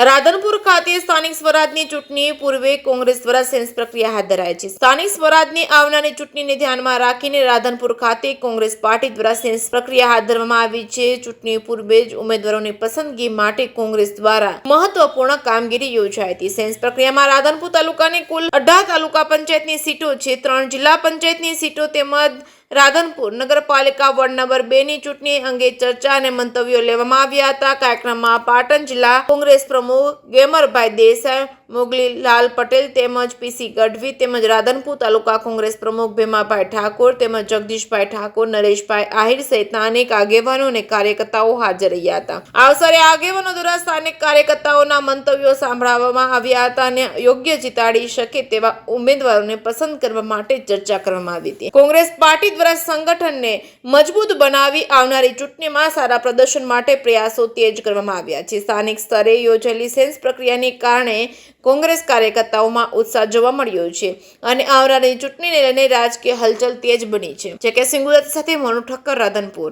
રાધનપુર ખાતે સ્થાનિક સ્વરાજની ચૂંટણી પૂર્વે કોંગ્રેસ દ્વારા સેન્સ પ્રક્રિયા હાથ ધરાઈ છે। સ્થાનિક સ્વરાજની આવનારી ચૂંટણીને ધ્યાનમાં રાખીને રાધનપુર ખાતે કોંગ્રેસ પાર્ટી દ્વારા સેન્સ પ્રક્રિયા હાથ ધરવામાં આવી છે। ચૂંટણી પૂર્વે જ ઉમેદવારોની પસંદગી માટે કોંગ્રેસ દ્વારા મહત્વપૂર્ણ કામગીરી યોજાઈ હતી। સેન્સ પ્રક્રિયામાં રાધનપુર તાલુકાની કુલ 18 તાલુકા પંચાયતની સીટો છે, 3 જિલ્લા પંચાયતની સીટો તેમજ રાધનપુર નગરપાલિકા વોર્ડ નંબર 2 ની ચૂંટણી અંગે ચર્ચા અને મંતવ્યો લેવામાં આવ્યા હતા। કાર્યક્રમમાં પાટણ જિલ્લા કોંગ્રેસ પ્રમુખ ગેમરભાઈ દેસાઈ, મોગલીલાલ પટેલ તેમજ પીસી ગઢવી તેમજ રાધનપુર તાલુકા કોંગ્રેસ પ્રમુખ ભીમાભાઈ ઠાકોર તેમજ જગદીશભાઈ ઠાકોર, નરેશભાઈ આહિર સહિતના અનેક આગેવાનો અને કાર્યકર્તાઓ હાજર રહ્યા હતા। આ અવસરે આગેવાનો દ્વારા સ્થાનિક કાર્યકર્તાઓના મંતવ્યો સાંભળવામાં આવ્યા હતા અને યોગ્ય જીતાડી શકે તેવા ઉમેદવારોને પસંદ કરવા માટે ચર્ચા કરવામાં આવી હતી। કોંગ્રેસ પાર્ટી દ્વારા સંગઠનને મજબૂત બનાવી આવનારી ચૂંટણીમાં સારા પ્રદર્શન માટે પ્રયાસો તેજ કરવામાં આવ્યા છે। સ્થાનિક સ્તરે યોજાયેલી સેન્સ પ્રક્રિયાને કારણે કોંગ્રેસ કાર્યકર્તાઓમાં ઉત્સાહ જોવા મળ્યો છે અને આવનારી ચૂંટણીને લઈને રાજકીય હલચલ તેજ બની છે। જે કે સિંગુદત સાથે મોનુ ઠક્કર, રાધનપુર।